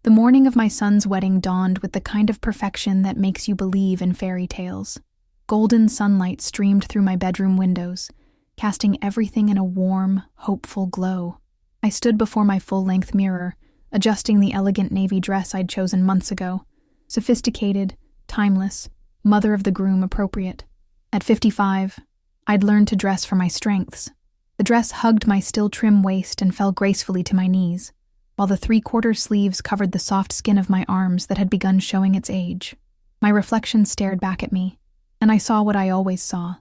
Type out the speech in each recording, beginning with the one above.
The morning of my son's wedding dawned with the kind of perfection that makes you believe in fairy tales. Golden sunlight streamed through my bedroom windows, casting everything in a warm, hopeful glow. I stood before my full-length mirror, adjusting the elegant navy dress I'd chosen months ago. Sophisticated, timeless, mother of the groom appropriate. At 55, I'd learned to dress for my strengths. The dress hugged my still trim waist and fell gracefully to my knees, while the three-quarter sleeves covered the soft skin of my arms that had begun showing its age. My reflection stared back at me, and I saw what I always saw,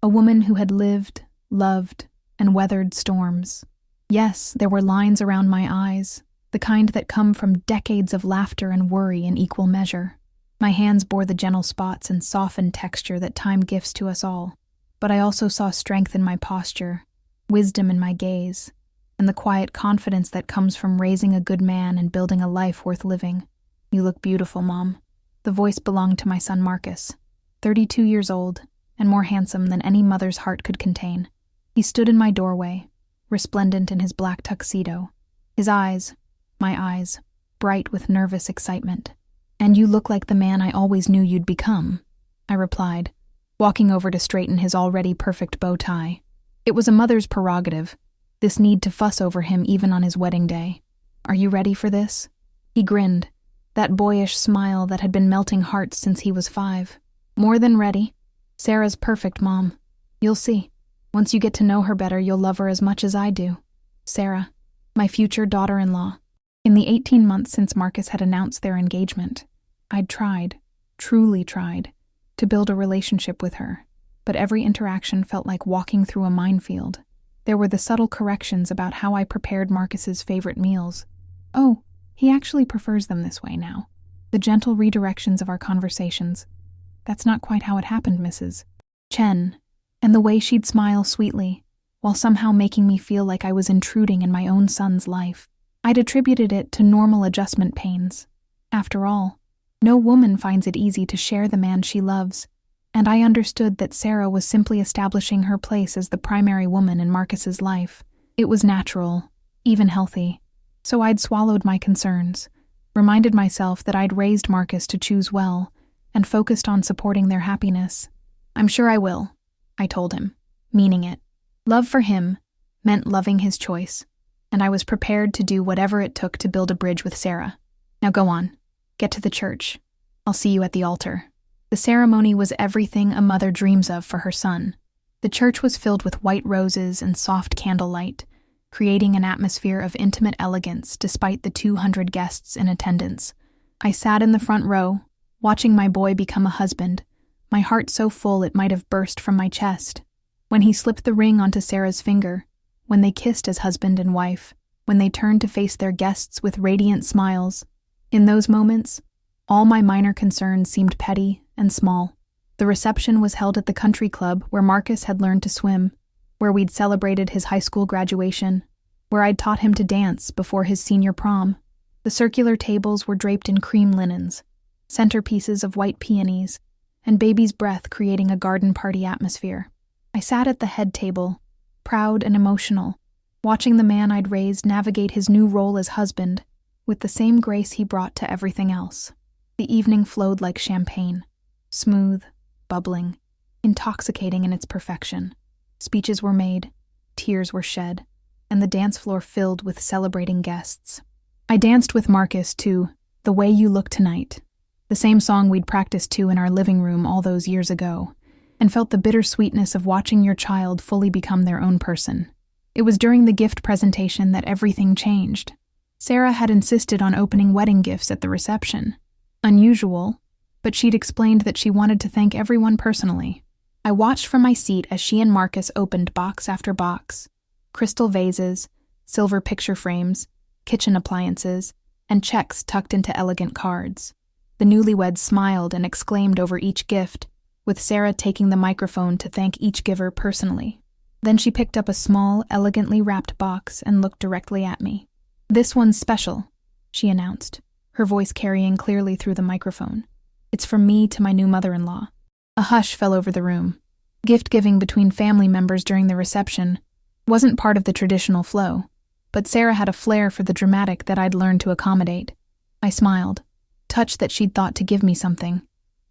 a woman who had lived, loved, and weathered storms. Yes, there were lines around my eyes, the kind that come from decades of laughter and worry in equal measure. My hands bore the gentle spots and softened texture that time gifts to us all, but I also saw strength in my posture, wisdom in my gaze, and the quiet confidence that comes from raising a good man and building a life worth living. "You look beautiful, Mom." The voice belonged to my son Marcus, 32 years old, and more handsome than any mother's heart could contain. He stood in my doorway, resplendent in his black tuxedo, his eyes, my eyes, bright with nervous excitement. "And you look like the man I always knew you'd become," I replied, walking over to straighten his already perfect bow tie. It was a mother's prerogative, this need to fuss over him even on his wedding day. "Are you ready for this?" He grinned, that boyish smile that had been melting hearts since he was 5. "More than ready. Sarah's perfect, Mom. You'll see. Once you get to know her better, you'll love her as much as I do. Sarah, my future daughter-in-law." In the 18 months since Marcus had announced their engagement, I'd tried, truly tried, to build a relationship with her, but every interaction felt like walking through a minefield. There were the subtle corrections about how I prepared Marcus's favorite meals. "Oh, he actually prefers them this way now." The gentle redirections of our conversations. "That's not quite how it happened, Mrs. Chen." And the way she'd smile sweetly, while somehow making me feel like I was intruding in my own son's life. I'd attributed it to normal adjustment pains. After all, no woman finds it easy to share the man she loves, and I understood that Sarah was simply establishing her place as the primary woman in Marcus's life. It was natural, even healthy. So I'd swallowed my concerns, reminded myself that I'd raised Marcus to choose well, and focused on supporting their happiness. "I'm sure I will," I told him, meaning it. Love for him meant loving his choice, and I was prepared to do whatever it took to build a bridge with Sarah. "Now go on. Get to the church. I'll see you at the altar." The ceremony was everything a mother dreams of for her son. The church was filled with white roses and soft candlelight, creating an atmosphere of intimate elegance despite the 200 guests in attendance. I sat in the front row, watching my boy become a husband, my heart so full it might have burst from my chest. When he slipped the ring onto Sarah's finger, when they kissed as husband and wife, when they turned to face their guests with radiant smiles, in those moments, all my minor concerns seemed petty and small. The reception was held at the country club where Marcus had learned to swim, where we'd celebrated his high school graduation, where I'd taught him to dance before his senior prom. The circular tables were draped in cream linens, centerpieces of white peonies, and baby's breath creating a garden party atmosphere. I sat at the head table, proud and emotional, watching the man I'd raised navigate his new role as husband with the same grace he brought to everything else. The evening flowed like champagne, smooth, bubbling, intoxicating in its perfection. Speeches were made, tears were shed, and the dance floor filled with celebrating guests. I danced with Marcus to "The Way You Look Tonight," the same song we'd practiced to in our living room all those years ago, and felt the bittersweetness of watching your child fully become their own person. It was during the gift presentation that everything changed. Sarah had insisted on opening wedding gifts at the reception. Unusual, but she'd explained that she wanted to thank everyone personally. I watched from my seat as she and Marcus opened box after box. Crystal vases, silver picture frames, kitchen appliances, and checks tucked into elegant cards. The newlyweds smiled and exclaimed over each gift, with Sarah taking the microphone to thank each giver personally. Then she picked up a small, elegantly wrapped box and looked directly at me. "This one's special," she announced, her voice carrying clearly through the microphone. "It's from me to my new mother-in-law." A hush fell over the room. Gift-giving between family members during the reception wasn't part of the traditional flow, but Sarah had a flair for the dramatic that I'd learned to accommodate. I smiled, touched that she'd thought to give me something,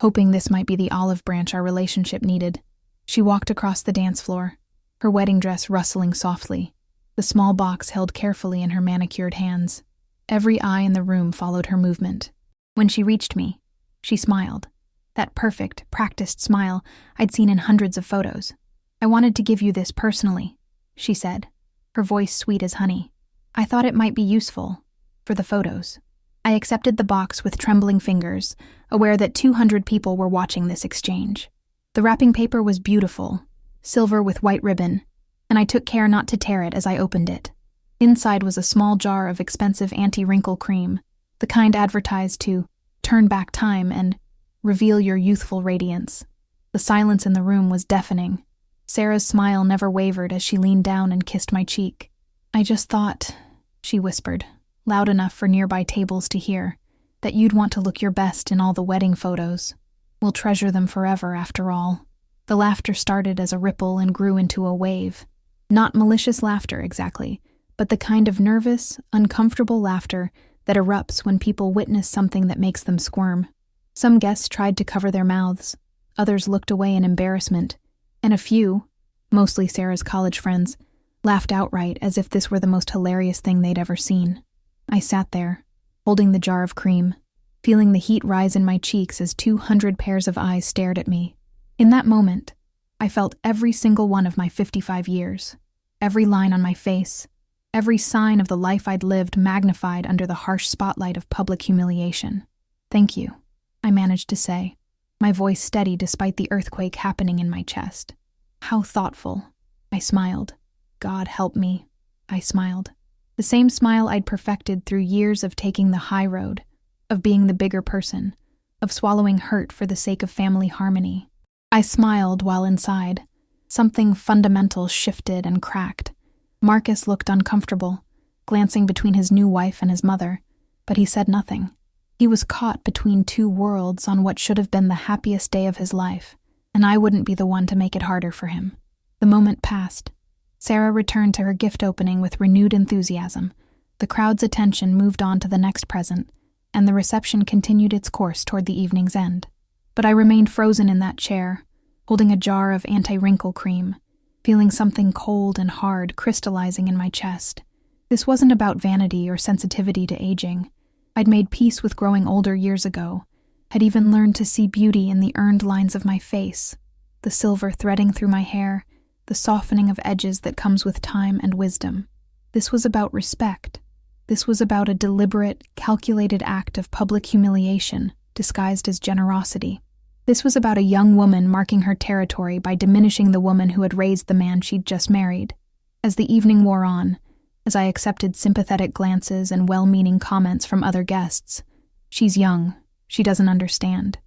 hoping this might be the olive branch our relationship needed. She walked across the dance floor, her wedding dress rustling softly, the small box held carefully in her manicured hands. Every eye in the room followed her movement. When she reached me, she smiled. That perfect, practiced smile I'd seen in hundreds of photos. "I wanted to give you this personally," she said, her voice sweet as honey. "I thought it might be useful for the photos." I accepted the box with trembling fingers, aware that 200 people were watching this exchange. The wrapping paper was beautiful, silver with white ribbon, and I took care not to tear it as I opened it. Inside was a small jar of expensive anti-wrinkle cream, the kind advertised to turn back time and reveal your youthful radiance. The silence in the room was deafening. Sarah's smile never wavered as she leaned down and kissed my cheek. "I just thought," she whispered, loud enough for nearby tables to hear, "that you'd want to look your best in all the wedding photos. We'll treasure them forever, after all." The laughter started as a ripple and grew into a wave. Not malicious laughter, exactly, but the kind of nervous, uncomfortable laughter that erupts when people witness something that makes them squirm. Some guests tried to cover their mouths, others looked away in embarrassment, and a few, mostly Sarah's college friends, laughed outright as if this were the most hilarious thing they'd ever seen. I sat there, holding the jar of cream, feeling the heat rise in my cheeks as 200 pairs of eyes stared at me. In that moment, I felt every single one of my 55 years, every line on my face, every sign of the life I'd lived magnified under the harsh spotlight of public humiliation. "Thank you," I managed to say, my voice steady despite the earthquake happening in my chest. "How thoughtful." I smiled. "God help me." I smiled. The same smile I'd perfected through years of taking the high road, of being the bigger person, of swallowing hurt for the sake of family harmony. I smiled while inside. Something fundamental shifted and cracked. Marcus looked uncomfortable, glancing between his new wife and his mother, but he said nothing. He was caught between two worlds on what should have been the happiest day of his life, and I wouldn't be the one to make it harder for him. The moment passed. Sarah returned to her gift opening with renewed enthusiasm. The crowd's attention moved on to the next present, and the reception continued its course toward the evening's end. But I remained frozen in that chair, holding a jar of anti-wrinkle cream, feeling something cold and hard crystallizing in my chest. This wasn't about vanity or sensitivity to aging. I'd made peace with growing older years ago, had even learned to see beauty in the earned lines of my face, the silver threading through my hair, the softening of edges that comes with time and wisdom. This was about respect. This was about a deliberate, calculated act of public humiliation disguised as generosity. This was about a young woman marking her territory by diminishing the woman who had raised the man she'd just married. As the evening wore on, as I accepted sympathetic glances and well-meaning comments from other guests, "She's young, she doesn't understand,"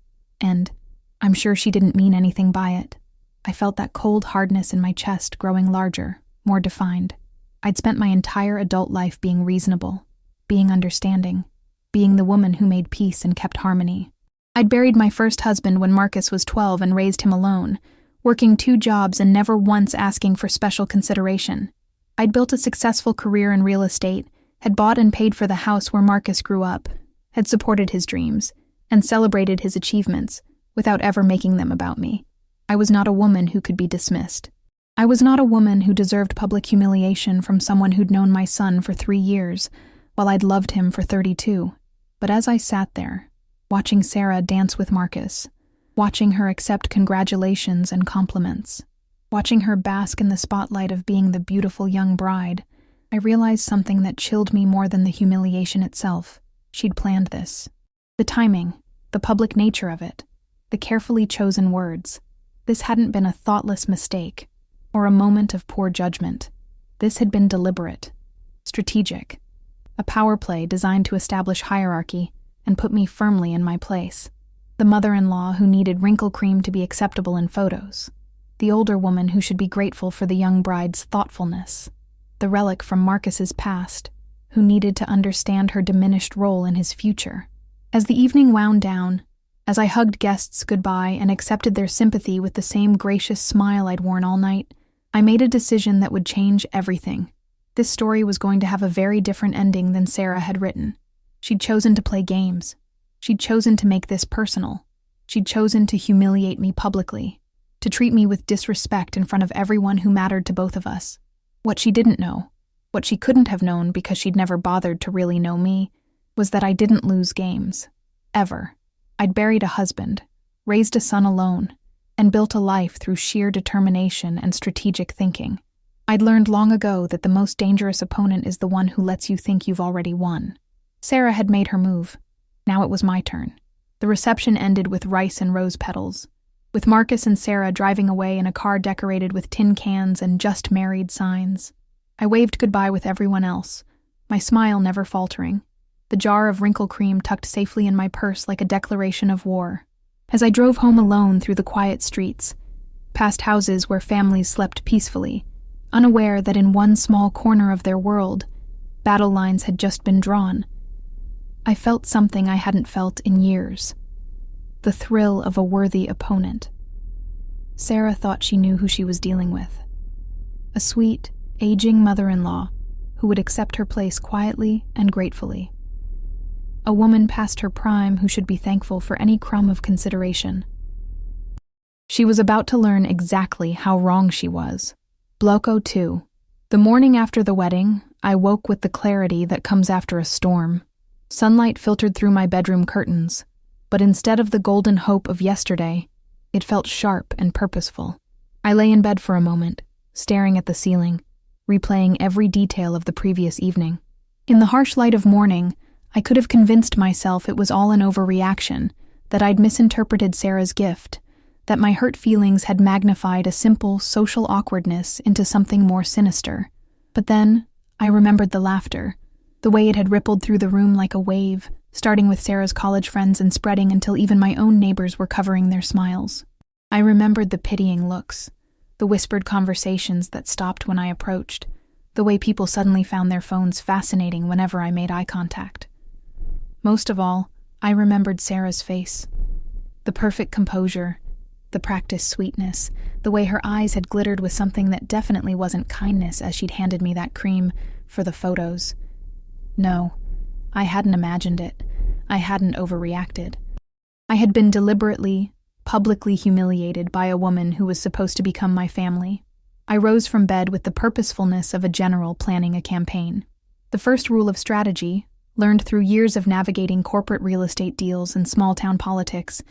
and "I'm sure she didn't mean anything by it," I felt that cold hardness in my chest growing larger, more defined. I'd spent my entire adult life being reasonable, being understanding, being the woman who made peace and kept harmony. I'd buried my first husband when Marcus was 12 and raised him alone, working 2 jobs and never once asking for special consideration. I'd built a successful career in real estate, had bought and paid for the house where Marcus grew up, had supported his dreams, and celebrated his achievements without ever making them about me. I was not a woman who could be dismissed. I was not a woman who deserved public humiliation from someone who'd known my son for 3 years, while I'd loved him for 32. But as I sat there, watching Sarah dance with Marcus, watching her accept congratulations and compliments, watching her bask in the spotlight of being the beautiful young bride, I realized something that chilled me more than the humiliation itself. She'd planned this. The timing, the public nature of it, the carefully chosen words. This hadn't been a thoughtless mistake, or a moment of poor judgment. This had been deliberate, strategic, a power play designed to establish hierarchy and put me firmly in my place. The mother-in-law who needed wrinkle cream to be acceptable in photos. The older woman who should be grateful for the young bride's thoughtfulness. The relic from Marcus's past, who needed to understand her diminished role in his future. As the evening wound down, as I hugged guests goodbye and accepted their sympathy with the same gracious smile I'd worn all night, I made a decision that would change everything. This story was going to have a very different ending than Sarah had written. She'd chosen to play games. She'd chosen to make this personal. She'd chosen to humiliate me publicly, to treat me with disrespect in front of everyone who mattered to both of us. What she didn't know, what she couldn't have known because she'd never bothered to really know me, was that I didn't lose games. Ever. I'd buried a husband, raised a son alone, and built a life through sheer determination and strategic thinking. I'd learned long ago that the most dangerous opponent is the one who lets you think you've already won. Sarah had made her move. Now it was my turn. The reception ended with rice and rose petals, with Marcus and Sarah driving away in a car decorated with tin cans and "just married" signs. I waved goodbye with everyone else, my smile never faltering, the jar of wrinkle cream tucked safely in my purse like a declaration of war. As I drove home alone through the quiet streets, past houses where families slept peacefully, unaware that in one small corner of their world, battle lines had just been drawn, I felt something I hadn't felt in years. The thrill of a worthy opponent. Sarah thought she knew who she was dealing with. A sweet, aging mother-in-law who would accept her place quietly and gratefully. A woman past her prime who should be thankful for any crumb of consideration. She was about to learn exactly how wrong she was. Bloco 2. The morning after the wedding, I woke with the clarity that comes after a storm. Sunlight filtered through my bedroom curtains, but instead of the golden hope of yesterday, it felt sharp and purposeful. I lay in bed for a moment, staring at the ceiling, replaying every detail of the previous evening. In the harsh light of morning, I could have convinced myself it was all an overreaction, that I'd misinterpreted Sarah's gift, that my hurt feelings had magnified a simple social awkwardness into something more sinister. But then, I remembered the laughter, the way it had rippled through the room like a wave, starting with Sarah's college friends and spreading until even my own neighbors were covering their smiles. I remembered the pitying looks, the whispered conversations that stopped when I approached, the way people suddenly found their phones fascinating whenever I made eye contact. Most of all, I remembered Sarah's face. The perfect composure, the practiced sweetness, the way her eyes had glittered with something that definitely wasn't kindness as she'd handed me that cream for the photos. No, I hadn't imagined it. I hadn't overreacted. I had been deliberately, publicly humiliated by a woman who was supposed to become my family. I rose from bed with the purposefulness of a general planning a campaign. The first rule of strategy, learned through years of navigating corporate real estate deals and small-town politics,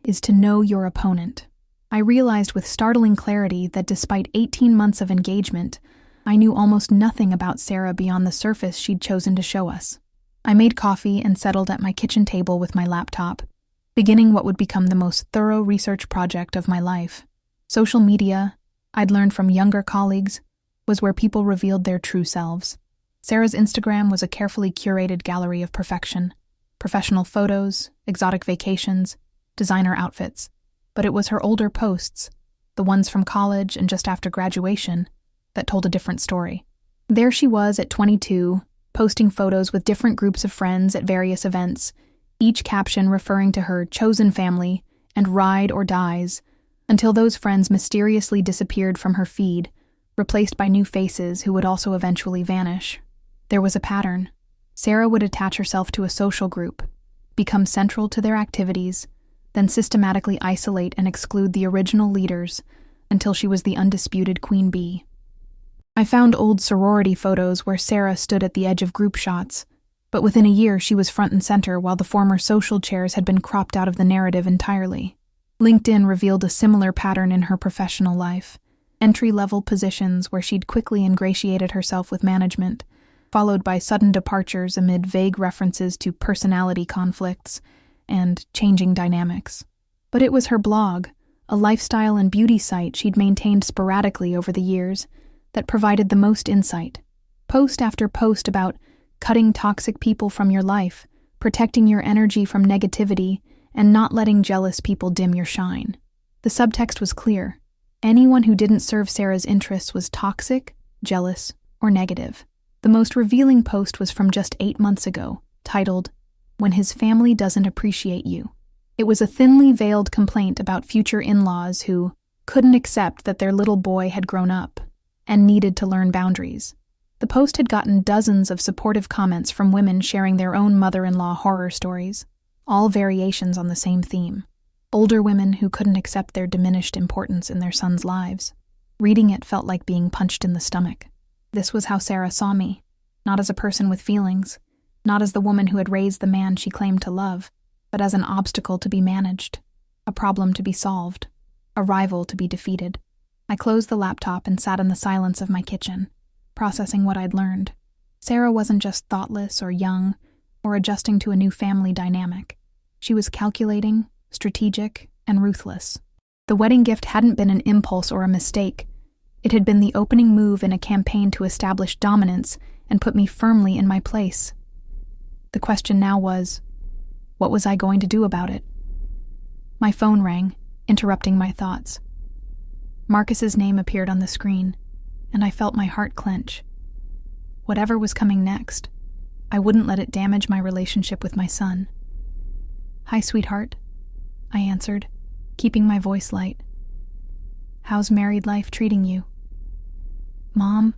is to know your opponent. I realized with startling clarity that despite 18 months of engagement, I knew almost nothing about Sarah beyond the surface she'd chosen to show us. I made coffee and settled at my kitchen table with my laptop, beginning what would become the most thorough research project of my life. Social media, I'd learned from younger colleagues, was where people revealed their true selves. Sarah's Instagram was a carefully curated gallery of perfection. Professional photos, exotic vacations, designer outfits. But it was her older posts, the ones from college and just after graduation, that told a different story. There she was at 22, posting photos with different groups of friends at various events, each caption referring to her chosen family and ride or dies, until those friends mysteriously disappeared from her feed, replaced by new faces who would also eventually vanish. There was a pattern. Sarah would attach herself to a social group, become central to their activities, then systematically isolate and exclude the original leaders until she was the undisputed queen bee. I found old sorority photos where Sarah stood at the edge of group shots, but within a year she was front and center while the former social chairs had been cropped out of the narrative entirely. LinkedIn revealed a similar pattern in her professional life. Entry-level positions where she'd quickly ingratiated herself with management, followed by sudden departures amid vague references to personality conflicts and changing dynamics. But it was her blog, a lifestyle and beauty site she'd maintained sporadically over the years, that provided the most insight. Post after post about cutting toxic people from your life, protecting your energy from negativity, and not letting jealous people dim your shine. The subtext was clear. Anyone who didn't serve Sarah's interests was toxic, jealous, or negative. The most revealing post was from just 8 months ago, titled, "When His Family Doesn't Appreciate You." It was a thinly veiled complaint about future in-laws who couldn't accept that their little boy had grown up and needed to learn boundaries. The post had gotten dozens of supportive comments from women sharing their own mother-in-law horror stories, all variations on the same theme. Older women who couldn't accept their diminished importance in their sons' lives. Reading it felt like being punched in the stomach. This was how Sarah saw me, not as a person with feelings, not as the woman who had raised the man she claimed to love, but as an obstacle to be managed, a problem to be solved, a rival to be defeated. I closed the laptop and sat in the silence of my kitchen, processing what I'd learned. Sarah wasn't just thoughtless or young or adjusting to a new family dynamic. She was calculating, strategic, and ruthless. The wedding gift hadn't been an impulse or a mistake. It had been the opening move in a campaign to establish dominance and put me firmly in my place. The question now was, what was I going to do about it? My phone rang, interrupting my thoughts. Marcus's name appeared on the screen, and I felt my heart clench. Whatever was coming next, I wouldn't let it damage my relationship with my son. "Hi, sweetheart," I answered, keeping my voice light. "How's married life treating you?" "Mom,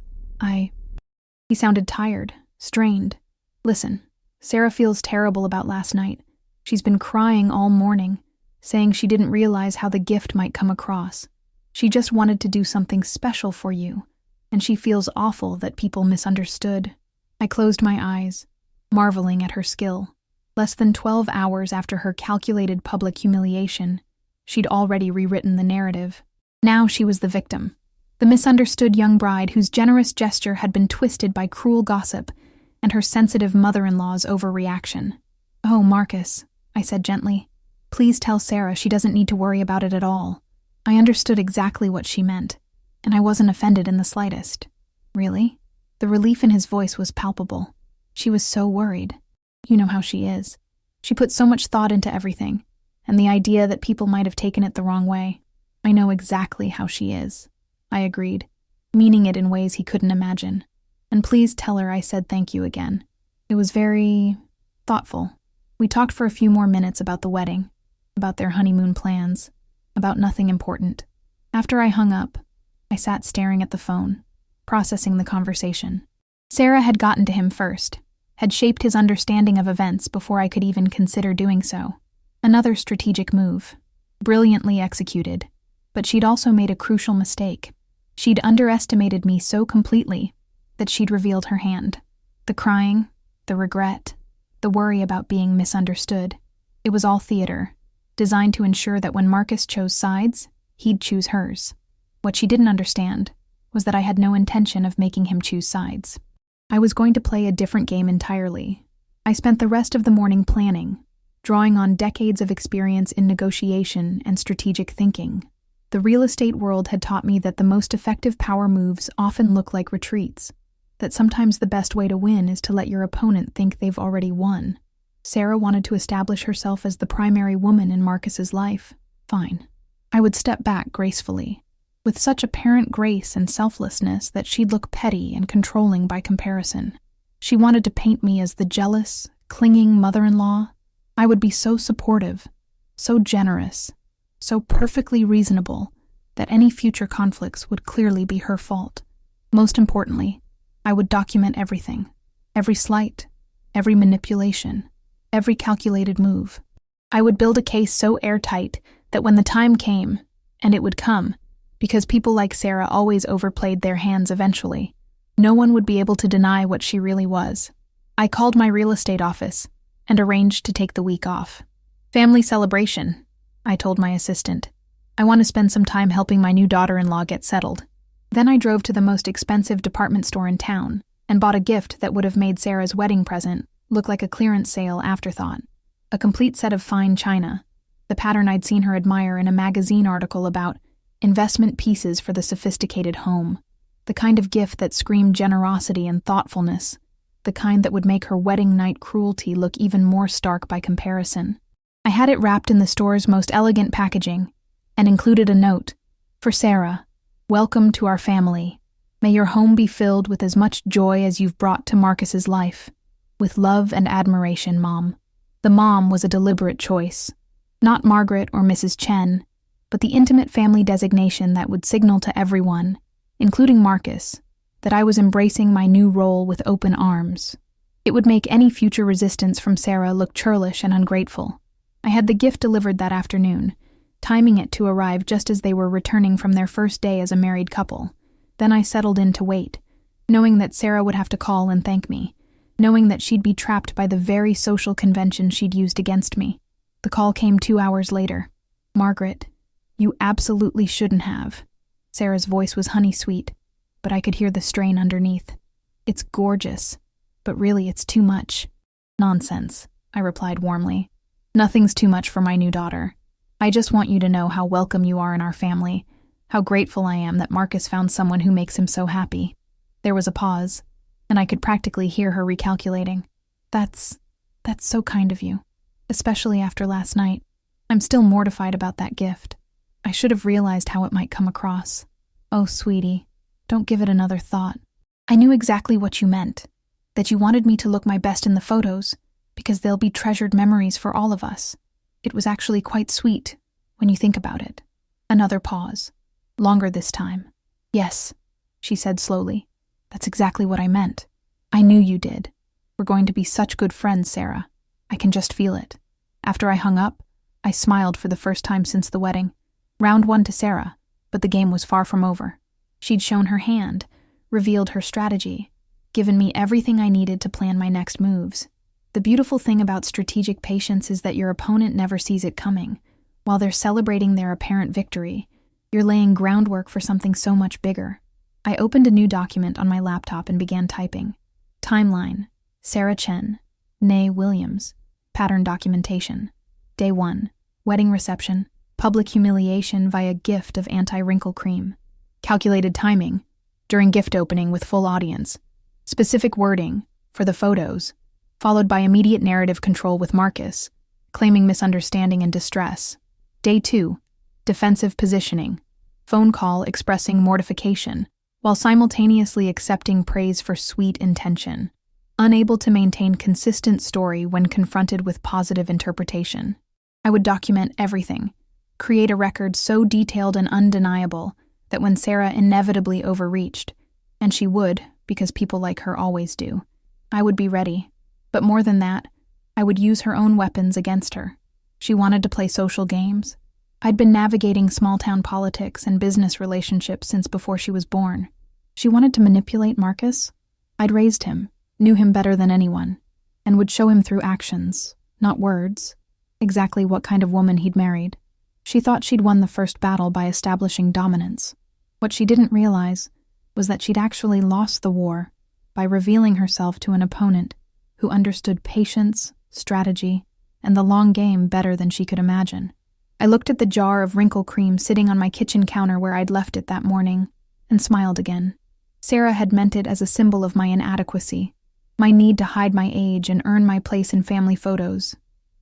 He sounded tired, strained. "Listen, Sarah feels terrible about last night. She's been crying all morning, saying she didn't realize how the gift might come across. She just wanted to do something special for you, and she feels awful that people misunderstood." I closed my eyes, marveling at her skill. Less than 12 hours after her calculated public humiliation, she'd already rewritten the narrative. Now she was the victim, the misunderstood young bride whose generous gesture had been twisted by cruel gossip and her sensitive mother-in-law's overreaction. "Oh, Marcus," I said gently, "please tell Sarah she doesn't need to worry about it at all." I understood exactly what she meant, and I wasn't offended in the slightest. "Really?" The relief in his voice was palpable. She was so worried. You know how she is. She put so much thought into everything, and the idea that people might have taken it the wrong way. "I know exactly how she is," I agreed, meaning it in ways he couldn't imagine. "And please tell her I said thank you again." It was very thoughtful. We talked for a few more minutes about the wedding, about their honeymoon plans, about nothing important. After I hung up, I sat staring at the phone, processing the conversation. Sarah had gotten to him first, had shaped his understanding of events before I could even consider doing so. Another strategic move, brilliantly executed, but she'd also made a crucial mistake. She'd underestimated me so completely that she'd revealed her hand. The crying, the regret, the worry about being misunderstood. It was all theater, designed to ensure that when Marcus chose sides, he'd choose hers. What she didn't understand was that I had no intention of making him choose sides. I was going to play a different game entirely. I spent the rest of the morning planning, drawing on decades of experience in negotiation and strategic thinking. The real estate world had taught me that the most effective power moves often look like retreats, that sometimes the best way to win is to let your opponent think they've already won. Sarah wanted to establish herself as the primary woman in Marcus's life. Fine. I would step back gracefully, with such apparent grace and selflessness that she'd look petty and controlling by comparison. She wanted to paint me as the jealous, clinging mother-in-law. I would be so supportive, so generous, so perfectly reasonable that any future conflicts would clearly be her fault. Most importantly, I would document everything, every slight, every manipulation, every calculated move. I would build a case so airtight that when the time came, and it would come, because people like Sarah always overplayed their hands eventually, no one would be able to deny what she really was. I called my real estate office and arranged to take the week off. "Family celebration," I told my assistant. "I want to spend some time helping my new daughter-in-law get settled." Then I drove to the most expensive department store in town and bought a gift that would have made Sarah's wedding present look like a clearance sale afterthought. A complete set of fine china, the pattern I'd seen her admire in a magazine article about investment pieces for the sophisticated home, the kind of gift that screamed generosity and thoughtfulness, the kind that would make her wedding night cruelty look even more stark by comparison. I had it wrapped in the store's most elegant packaging and included a note, "For Sarah, welcome to our family. May your home be filled with as much joy as you've brought to Marcus's life. With love and admiration, Mom." The mom was a deliberate choice. Not Margaret or Mrs. Chen, but the intimate family designation that would signal to everyone, including Marcus, that I was embracing my new role with open arms. It would make any future resistance from Sarah look churlish and ungrateful. I had the gift delivered that afternoon, timing it to arrive just as they were returning from their first day as a married couple. Then I settled in to wait, knowing that Sarah would have to call and thank me, knowing that she'd be trapped by the very social convention she'd used against me. The call came 2 hours later. "Margaret, you absolutely shouldn't have." Sarah's voice was honey-sweet, but I could hear the strain underneath. "It's gorgeous, but really it's too much." "Nonsense," I replied warmly. "Nothing's too much for my new daughter. I just want you to know how welcome you are in our family, how grateful I am that Marcus found someone who makes him so happy." There was a pause, and I could practically hear her recalculating. That's so kind of you, especially after last night. I'm still mortified about that gift. I should have realized how it might come across." "Oh, sweetie, don't give it another thought. I knew exactly what you meant, that you wanted me to look my best in the photos, because they'll be treasured memories for all of us. It was actually quite sweet, when you think about it." Another pause, longer this time. "Yes," she said slowly. "That's exactly what I meant. I knew you did. We're going to be such good friends, Sarah. I can just feel it." After I hung up, I smiled for the first time since the wedding. Round 1 to Sarah, but the game was far from over. She'd shown her hand, revealed her strategy, given me everything I needed to plan my next moves. The beautiful thing about strategic patience is that your opponent never sees it coming. While they're celebrating their apparent victory, you're laying groundwork for something so much bigger. I opened a new document on my laptop and began typing. Timeline: Sarah Chen, née Williams. Pattern documentation. Day 1. Wedding reception. Public humiliation via gift of anti-wrinkle cream. Calculated timing. During gift opening with full audience. Specific wording for the photos, followed by immediate narrative control with Marcus, claiming misunderstanding and distress. Day 2. Defensive positioning. Phone call expressing mortification, while simultaneously accepting praise for sweet intention. Unable to maintain consistent story when confronted with positive interpretation. I would document everything, create a record so detailed and undeniable that when Sarah inevitably overreached, and she would, because people like her always do, I would be ready. But more than that, I would use her own weapons against her. She wanted to play social games. I'd been navigating small-town politics and business relationships since before she was born. She wanted to manipulate Marcus. I'd raised him, knew him better than anyone, and would show him through actions, not words, exactly what kind of woman he'd married. She thought she'd won the first battle by establishing dominance. What she didn't realize was that she'd actually lost the war by revealing herself to an opponent who understood patience, strategy, and the long game better than she could imagine. I looked at the jar of wrinkle cream sitting on my kitchen counter where I'd left it that morning, and smiled again. Sarah had meant it as a symbol of my inadequacy, my need to hide my age and earn my place in family photos.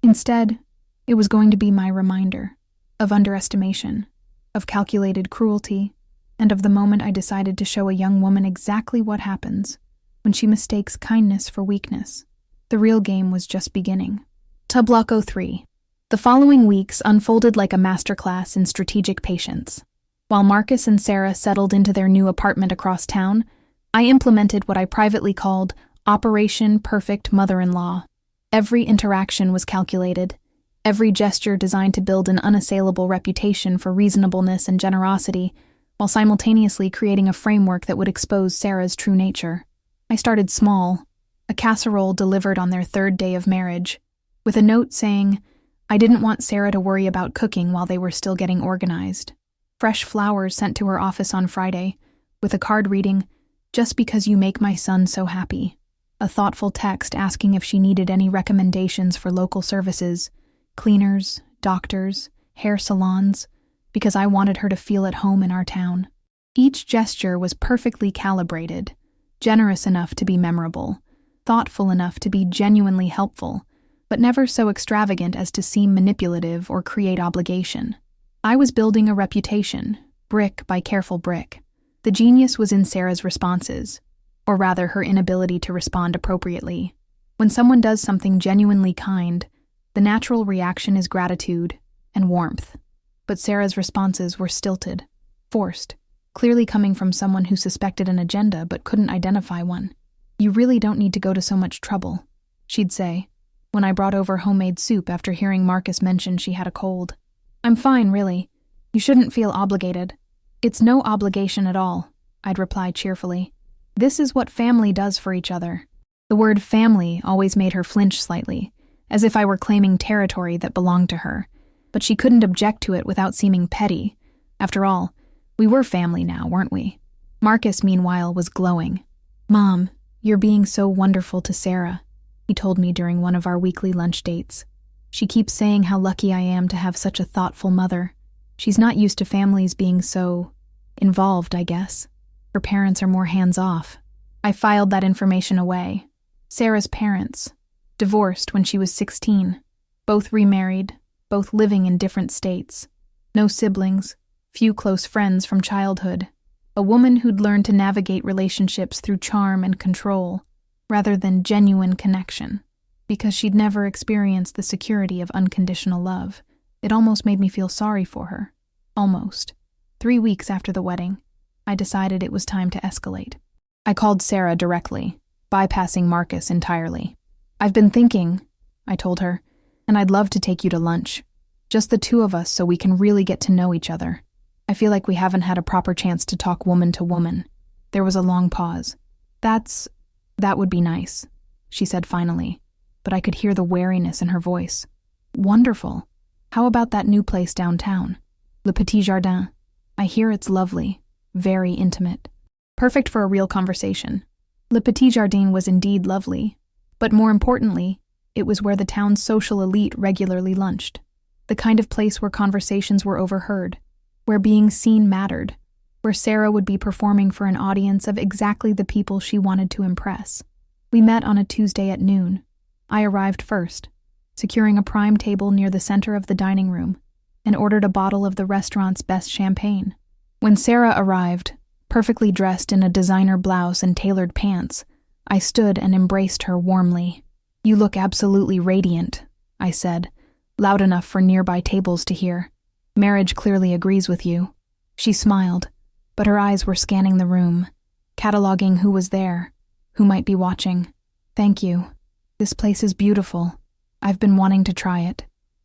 Instead, it was going to be my reminder of underestimation, of calculated cruelty, and of the moment I decided to show a young woman exactly what happens when she mistakes kindness for weakness. The real game was just beginning. Block 03. The following weeks unfolded like a masterclass in strategic patience. While Marcus and Sarah settled into their new apartment across town, I implemented what I privately called Operation Perfect Mother-in-Law. Every interaction was calculated, every gesture designed to build an unassailable reputation for reasonableness and generosity, while simultaneously creating a framework that would expose Sarah's true nature. I started small, a casserole delivered on their 3rd day of marriage, with a note saying, I didn't want Sarah to worry about cooking while they were still getting organized. Fresh flowers sent to her office on Friday, with a card reading, "Just because you make my son so happy." A thoughtful text asking if she needed any recommendations for local services, cleaners, doctors, hair salons, because I wanted her to feel at home in our town. Each gesture was perfectly calibrated, generous enough to be memorable, thoughtful enough to be genuinely helpful, but never so extravagant as to seem manipulative or create obligation. I was building a reputation, brick by careful brick. The genius was in Sarah's responses, or rather her inability to respond appropriately. When someone does something genuinely kind, the natural reaction is gratitude and warmth. But Sarah's responses were stilted, forced, clearly coming from someone who suspected an agenda but couldn't identify one. "You really don't need to go to so much trouble," she'd say, when I brought over homemade soup after hearing Marcus mention she had a cold. "I'm fine, really. You shouldn't feel obligated." "It's no obligation at all," I'd reply cheerfully. "This is what family does for each other." The word family always made her flinch slightly, as if I were claiming territory that belonged to her, but she couldn't object to it without seeming petty. After all, we were family now, weren't we? Marcus, meanwhile, was glowing. "Mom, you're being so wonderful to Sarah," he told me during one of our weekly lunch dates. "She keeps saying how lucky I am to have such a thoughtful mother. She's not used to families being so involved, I guess. Her parents are more hands-off." I filed that information away. Sarah's parents, divorced when she was 16, both remarried, both living in different states. No siblings, few close friends from childhood. A woman who'd learned to navigate relationships through charm and control, rather than genuine connection, because she'd never experienced the security of unconditional love. It almost made me feel sorry for her. Almost. 3 weeks after the wedding, I decided it was time to escalate. I called Sarah directly, bypassing Marcus entirely. "I've been thinking," I told her, "and I'd love to take you to lunch. Just the two of us so we can really get to know each other. I feel like we haven't had a proper chance to talk woman to woman." There was a long pause. That would be nice," she said finally, but I could hear the wariness in her voice. "Wonderful. How about that new place downtown? Le Petit Jardin. I hear it's lovely, very intimate. Perfect for a real conversation." Le Petit Jardin was indeed lovely, but more importantly, it was where the town's social elite regularly lunched. The kind of place where conversations were overheard, where being seen mattered, where Sarah would be performing for an audience of exactly the people she wanted to impress. We met on a Tuesday at noon. I arrived first, securing a prime table near the center of the dining room, and ordered a bottle of the restaurant's best champagne. When Sarah arrived, perfectly dressed in a designer blouse and tailored pants, I stood and embraced her warmly. "You look absolutely radiant," I said, loud enough for nearby tables to hear. "Marriage clearly agrees with you." She smiled, but her eyes were scanning the room, cataloging who was there, who might be watching. "Thank you. This place is beautiful. I've been wanting to try it.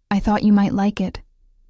I thought you might like it.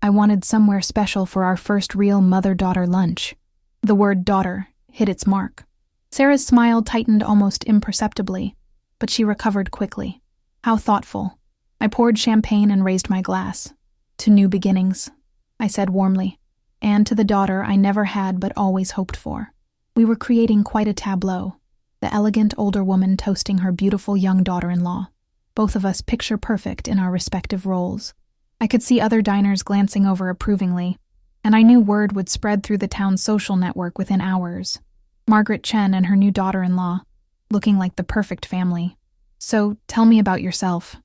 I wanted somewhere special for our first real mother-daughter lunch." The word daughter hit its mark. Sarah's smile tightened almost imperceptibly, but she recovered quickly. "How thoughtful." I poured champagne and raised my glass. "To new beginnings," I said warmly, "and to the daughter I never had but always hoped for." We were creating quite a tableau, the elegant older woman toasting her beautiful young daughter-in-law, both of us picture-perfect in our respective roles. I could see other diners glancing over approvingly, and I knew word would spread through the town's social network within hours. Margaret Chen and her new daughter-in-law, looking like the perfect family. "So, tell me about yourself,"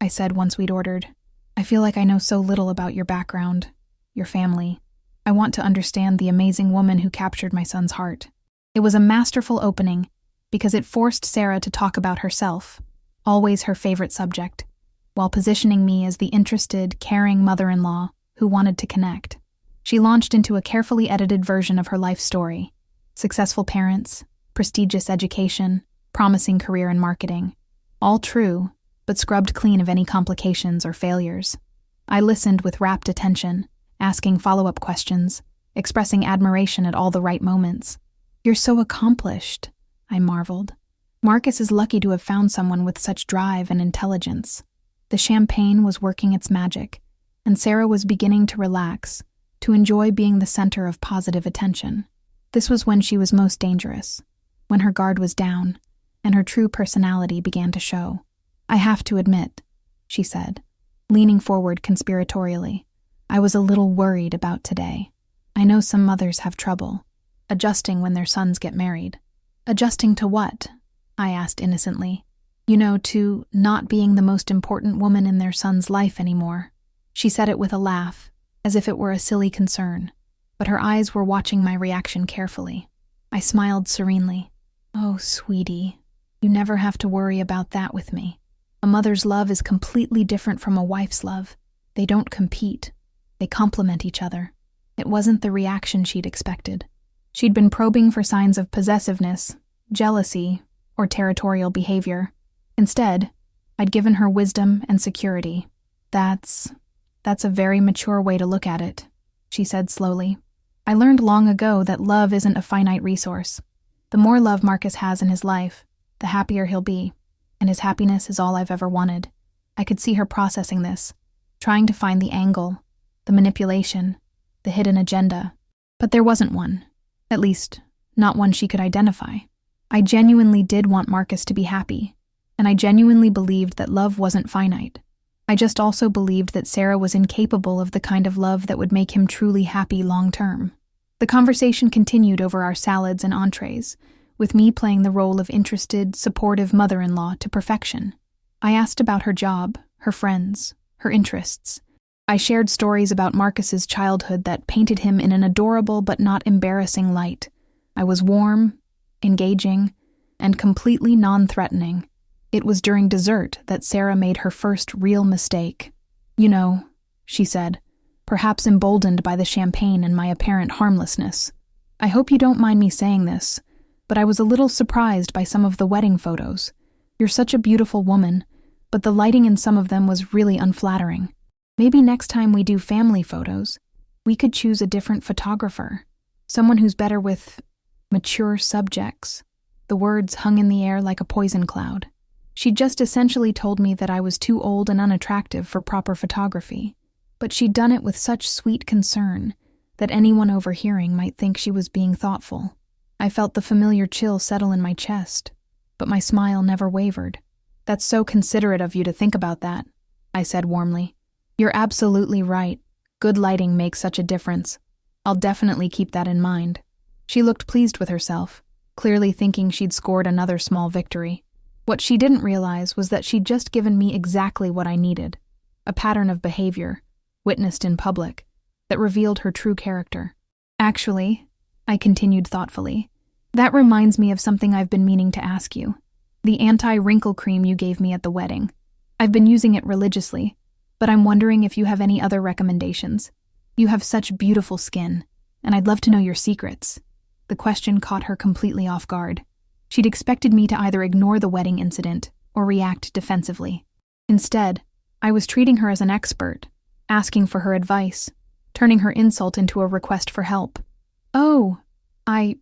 I said once we'd ordered. "I feel like I know so little about your background, your family. I want to understand the amazing woman who captured my son's heart." It was a masterful opening, because it forced Sarah to talk about herself, always her favorite subject, while positioning me as the interested, caring mother-in-law who wanted to connect. She launched into a carefully edited version of her life story. Successful parents, prestigious education, promising career in marketing. All true, but scrubbed clean of any complications or failures. I listened with rapt attention, asking follow-up questions, expressing admiration at all the right moments. "You're so accomplished," I marveled. "Marcus is lucky to have found someone with such drive and intelligence." The champagne was working its magic, and Sarah was beginning to relax, to enjoy being the center of positive attention. This was when she was most dangerous, when her guard was down, and her true personality began to show. "I have to admit," she said, leaning forward conspiratorially, "I was a little worried about today. I know some mothers have trouble adjusting when their sons get married." "Adjusting to what?" I asked innocently. "You know, to not being the most important woman in their son's life anymore." She said it with a laugh, as if it were a silly concern, but her eyes were watching my reaction carefully. I smiled serenely. "Oh, sweetie, you never have to worry about that with me. A mother's love is completely different from a wife's love. They don't compete. They complement each other." It wasn't the reaction she'd expected. She'd been probing for signs of possessiveness, jealousy, or territorial behavior. Instead, I'd given her wisdom and security. That's a very mature way to look at it, she said slowly. I learned long ago that love isn't a finite resource. The more love Marcus has in his life, the happier he'll be, and his happiness is all I've ever wanted. I could see her processing this, trying to find the angle, the manipulation, the hidden agenda. But there wasn't one. At least, not one she could identify. I genuinely did want Marcus to be happy, and I genuinely believed that love wasn't finite. I just also believed that Sarah was incapable of the kind of love that would make him truly happy long-term. The conversation continued over our salads and entrees, with me playing the role of interested, supportive mother-in-law to perfection. I asked about her job, her friends, her interests. I shared stories about Marcus's childhood that painted him in an adorable but not embarrassing light. I was warm, engaging, and completely non-threatening. It was during dessert that Sarah made her first real mistake. "You know," she said, perhaps emboldened by the champagne and my apparent harmlessness. "I hope you don't mind me saying this, but I was a little surprised by some of the wedding photos. You're such a beautiful woman, but the lighting in some of them was really unflattering. Maybe next time we do family photos, we could choose a different photographer, someone who's better with mature subjects." The words hung in the air like a poison cloud. She'd just essentially told me that I was too old and unattractive for proper photography, but she'd done it with such sweet concern that anyone overhearing might think she was being thoughtful. I felt the familiar chill settle in my chest, but my smile never wavered. "That's so considerate of you to think about that," I said warmly. "You're absolutely right. Good lighting makes such a difference. I'll definitely keep that in mind." She looked pleased with herself, clearly thinking she'd scored another small victory. What she didn't realize was that she'd just given me exactly what I needed, a pattern of behavior, witnessed in public, that revealed her true character. "Actually," I continued thoughtfully, "that reminds me of something I've been meaning to ask you. The anti-wrinkle cream you gave me at the wedding. I've been using it religiously, but I'm wondering if you have any other recommendations. You have such beautiful skin, and I'd love to know your secrets." The question caught her completely off guard. She'd expected me to either ignore the wedding incident or react defensively. Instead, I was treating her as an expert, asking for her advice, turning her insult into a request for help. "Oh, I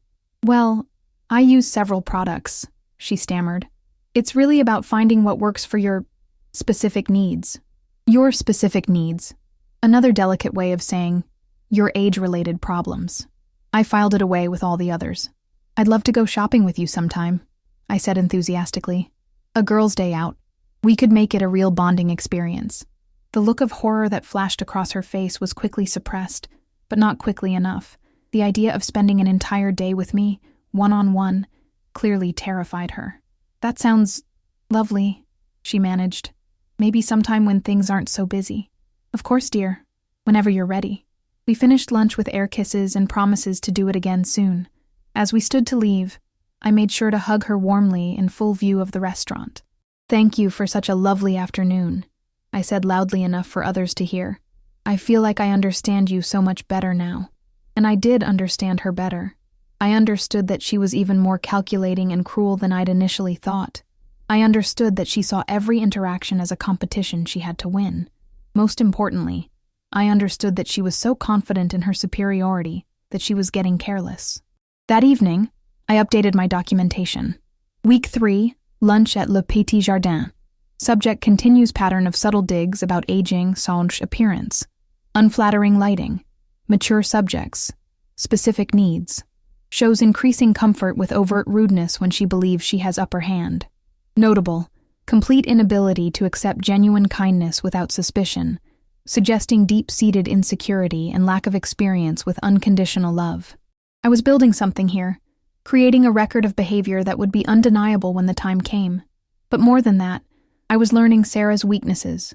use several products," she stammered. "It's really about finding what works for your specific needs." Your specific needs. Another delicate way of saying your age-related problems. I filed it away with all the others. "I'd love to go shopping with you sometime," I said enthusiastically. "A girls' day out. We could make it a real bonding experience." The look of horror that flashed across her face was quickly suppressed, but not quickly enough. The idea of spending an entire day with me, one-on-one, clearly terrified her. "That sounds lovely," she managed. "Maybe sometime when things aren't so busy." "Of course, dear. Whenever you're ready." We finished lunch with air kisses and promises to do it again soon. As we stood to leave, I made sure to hug her warmly in full view of the restaurant. "Thank you for such a lovely afternoon," I said loudly enough for others to hear. "I feel like I understand you so much better now." And I did understand her better. I understood that she was even more calculating and cruel than I'd initially thought. I understood that she saw every interaction as a competition she had to win. Most importantly, I understood that she was so confident in her superiority that she was getting careless. That evening, I updated my documentation. Week 3, lunch at Le Petit Jardin. Subject continues pattern of subtle digs about aging, Sange appearance. Unflattering lighting. Mature subjects. Specific needs. Shows increasing comfort with overt rudeness when she believes she has upper hand. Notable, complete inability to accept genuine kindness without suspicion, suggesting deep-seated insecurity and lack of experience with unconditional love. I was building something here, creating a record of behavior that would be undeniable when the time came. But more than that, I was learning Sarah's weaknesses,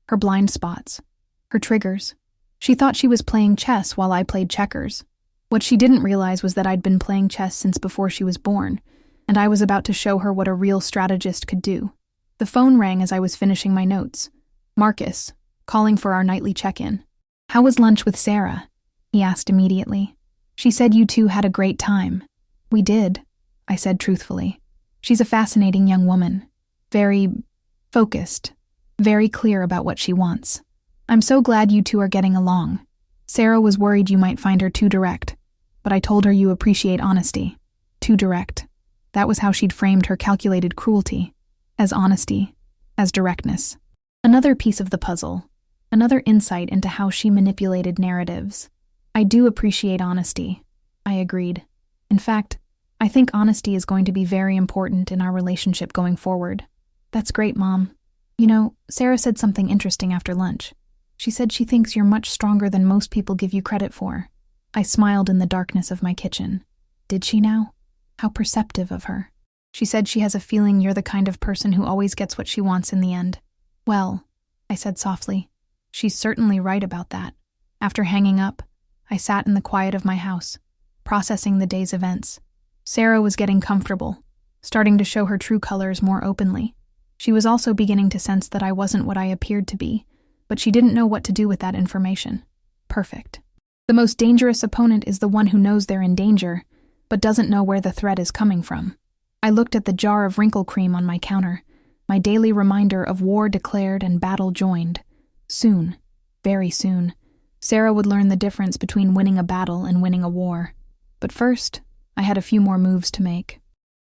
her blind spots, her triggers. She thought she was playing chess while I played checkers. What she didn't realize was that I'd been playing chess since before she was born, and I was about to show her what a real strategist could do. The phone rang as I was finishing my notes. Marcus, calling for our nightly check-in. "How was lunch with Sarah?" he asked immediately. She said you two had a great time. We did, I said truthfully. She's a fascinating young woman. Very focused. Very clear about what she wants. I'm so glad you two are getting along. Sarah was worried you might find her too direct, but I told her you appreciate honesty. Too direct. That was how she'd framed her calculated cruelty. As honesty. As directness. Another piece of the puzzle. Another insight into how she manipulated narratives. I do appreciate honesty, I agreed. In fact, I think honesty is going to be very important in our relationship going forward. That's great, Mom. You know, Sarah said something interesting after lunch. She said she thinks you're much stronger than most people give you credit for. I smiled in the darkness of my kitchen. Did she now? How perceptive of her. She said she has a feeling you're the kind of person who always gets what she wants in the end. Well, I said softly, she's certainly right about that. After hanging up, I sat in the quiet of my house, processing the day's events. Sarah was getting comfortable, starting to show her true colors more openly. She was also beginning to sense that I wasn't what I appeared to be, but she didn't know what to do with that information. Perfect. The most dangerous opponent is the one who knows they're in danger, but doesn't know where the threat is coming from. I looked at the jar of wrinkle cream on my counter, my daily reminder of war declared and battle joined. Soon, very soon, Sarah would learn the difference between winning a battle and winning a war. But first, I had a few more moves to make.